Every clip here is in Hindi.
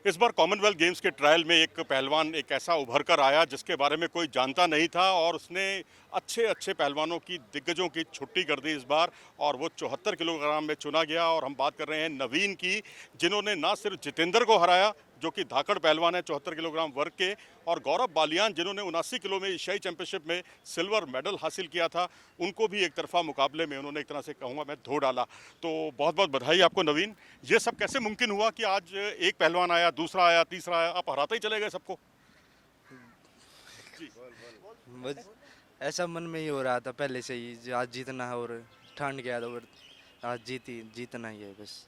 इस बार कॉमनवेल्थ गेम्स के ट्रायल में एक पहलवान एक ऐसा उभर कर आया जिसके बारे में कोई जानता नहीं था और उसने अच्छे अच्छे पहलवानों की दिग्गजों की छुट्टी कर दी इस बार और वो 74 किलोग्राम में चुना गया। और हम बात कर रहे हैं नवीन की, जिन्होंने ना सिर्फ जितेंद्र को हराया जो कि धाकड़ पहलवान है 74 किलोग्राम वर्ग के, और गौरव बालियान जिन्होंने 79 किलो में एशियाई चैंपियनशिप में सिल्वर मेडल हासिल किया था, उनको भी एक तरफा मुकाबले में उन्होंने एक तरह से कहूँगा मैं धो डाला। तो बहुत बहुत बधाई आपको नवीन। ये सब कैसे मुमकिन हुआ कि आज एक पहलवान आया, दूसरा आया, तीसरा आया, आप हराते ही चले गए सबको? बस ऐसा मन में ही हो रहा था पहले से ही आज जीतना है और ठान गया था और आज जीतना ही है बस।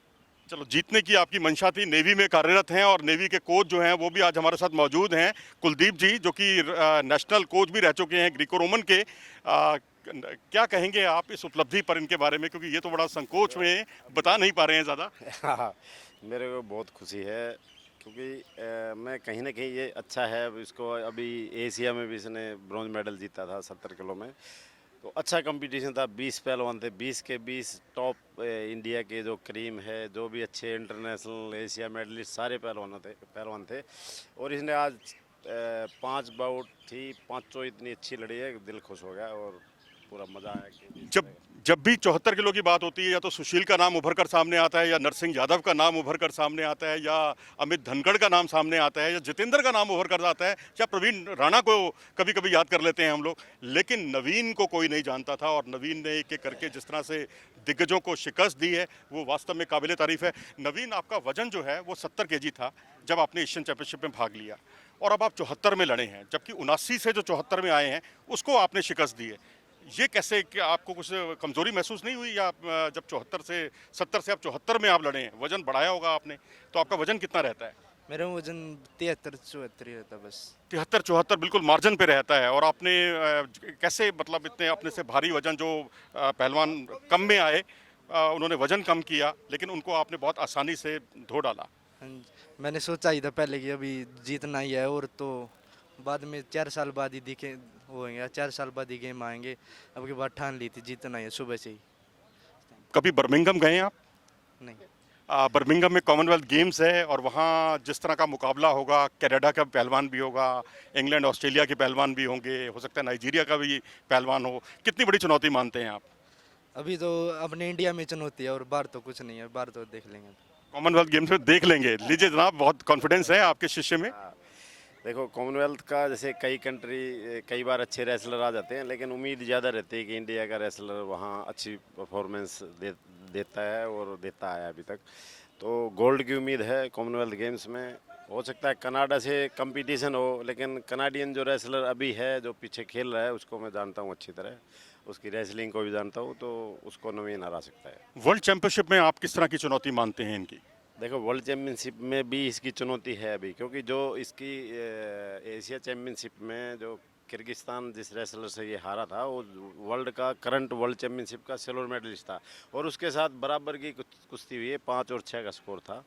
चलो, जीतने की आपकी मंशा थी। नेवी में कार्यरत हैं और नेवी के कोच जो हैं वो भी आज हमारे साथ मौजूद हैं, कुलदीप जी, जो कि नेशनल कोच भी रह चुके हैं ग्रीको रोमन के। क्या कहेंगे आप इस उपलब्धि पर, इनके बारे में, क्योंकि ये तो बड़ा संकोच में बता नहीं पा रहे हैं ज़्यादा। मेरे को बहुत खुशी है क्योंकि मैं कहीं ना कहीं ये अच्छा है। इसको अभी एशिया में भी इसने ब्रॉन्ज मेडल जीता था 70 किलो में, तो अच्छा कंपटीशन था। 20 पहलवान थे, 20 के 20 टॉप इंडिया के जो क्रीम है, जो भी अच्छे इंटरनेशनल एशिया मेडलिस्ट सारे पहलवान थे। और इसने आज 5 बाउट थी, पाँचों इतनी अच्छी लड़ी है, दिल खुश हो गया और पूरा मज़ा आया कि जब भी 74 किलो की बात होती है, या तो सुशील का नाम उभर कर सामने आता है, या नरसिंह यादव का नाम उभर कर सामने आता है, या अमित धनखड़ का नाम सामने आता है, या जितेंद्र का नाम उभर कर आता है, या प्रवीण राणा को कभी कभी याद कर लेते हैं हम लोग, लेकिन नवीन को कोई नहीं जानता था। और नवीन ने एक एक करके जिस तरह से दिग्गजों को शिकस्त दी है वो वास्तव में काबिले तारीफ है। नवीन, आपका वजन जो है वो 70 केजी था जब आपने एशियन चैंपियनशिप में भाग लिया, और अब आप 74 में लड़े हैं, जबकि 79 से जो 74 में आए हैं उसको आपने शिकस्त दी है। ये कैसे, कि आपको कुछ कमजोरी महसूस नहीं हुई, या जब 74 से 70 से आप 74 में आप लड़े हैं, वजन बढ़ाया होगा आपने, तो आपका वजन कितना रहता है? मेरा वजन 73-74 रहता बस। 73-74 बिल्कुल मार्जिन पे रहता है। और आपने कैसे, मतलब इतने अपने से भारी वजन जो पहलवान कम में आए, उन्होंने वजन कम किया लेकिन उनको आपने बहुत आसानी से धो डाला। हाँ जी, मैंने सोचा ही था पहले कि अभी जीतना ही है और तो बाद में 4 साल बाद ही दिखे होंगे, 4 साल बाद ही गेम आएंगे। अब की बात ठान ली थी, जीतना ही है सुबह से ही। कभी बर्मिंघम गए हैं आप? नहीं। बर्मिंघम में कॉमनवेल्थ गेम्स है और वहाँ जिस तरह का मुकाबला होगा, कनाडा का पहलवान भी होगा, इंग्लैंड ऑस्ट्रेलिया के पहलवान भी होंगे, हो सकता है नाइजीरिया का भी पहलवान हो, कितनी बड़ी चुनौती मानते हैं आप? अभी तो अपने इंडिया में चुनौती है और बाहर तो कुछ नहीं है, बाहर तो देख लेंगे। कॉमनवेल्थ गेम्स में देख लेंगे। लीजिए जनाब, बहुत कॉन्फिडेंस है आपके शिष्य में। देखो, कॉमनवेल्थ का जैसे कई बार अच्छे रेसलर आ जाते हैं, लेकिन उम्मीद ज़्यादा रहती है कि इंडिया का रेसलर वहाँ अच्छी परफॉर्मेंस देता है और देता है अभी तक। तो गोल्ड की उम्मीद है कॉमनवेल्थ गेम्स में। हो सकता है कनाडा से कंपटीशन हो, लेकिन कनाडियन जो रेसलर अभी है, जो पीछे खेल रहा है, उसको मैं जानता हूँ अच्छी तरह, उसकी रेसलिंग को भी जानता हूँ, तो उसको नवीन हरा सकता है। वर्ल्ड चैंपियनशिप में आप किस तरह की चुनौती मानते हैं इनकी? देखो, वर्ल्ड चैम्पियनशिप में भी इसकी चुनौती है अभी, क्योंकि जो इसकी एशिया चैम्पियनशिप में जो किर्गिस्तान जिस रेसलर से ये हारा था, वो वर्ल्ड का करंट वर्ल्ड चैम्पियनशिप का सिल्वर मेडलिस्ट था, और उसके साथ बराबर की कुश्ती हुई है, 5 और 6 का स्कोर था।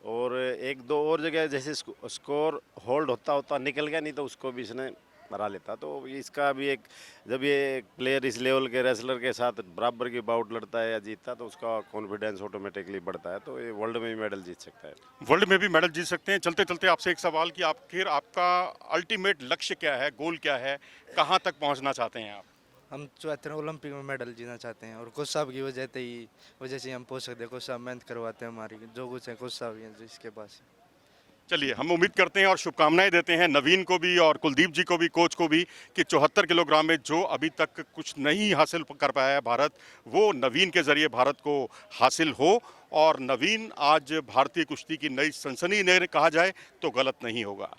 और 1-2 और जगह जैसे स्कोर होल्ड होता होता निकल गया, नहीं तो उसको भी इसने हरा लेता। तो इसका भी एक, जब ये प्लेयर इस लेवल के रेसलर के साथ बराबर की बाउट लड़ता है या जीतता, तो उसका कॉन्फिडेंस ऑटोमेटिकली बढ़ता है, तो ये वर्ल्ड में भी मेडल जीत सकता है। वर्ल्ड में भी मेडल जीत सकते हैं। चलते चलते आपसे एक सवाल कि आखिर आपका अल्टीमेट लक्ष्य क्या है, गोल क्या है, कहाँ तक पहुँचना चाहते हैं आप? हम 74 ओलंपिक में मेडल जीतना चाहते हैं और कोच साहब की वजह से हम पहुंच सकते हैं। कोच साहब मेहनत करवाते हैं हमारी, जो कुछ है कोच साहब हैं जिसके पास। चलिए, हम उम्मीद करते हैं और शुभकामनाएं देते हैं नवीन को भी और कुलदीप जी को भी, कोच को भी, कि 74 किलोग्राम में जो अभी तक कुछ नहीं हासिल कर पाया है भारत, वो नवीन के जरिए भारत को हासिल हो। और नवीन आज भारतीय कुश्ती की नई सनसनी ने कहा जाए तो गलत नहीं होगा।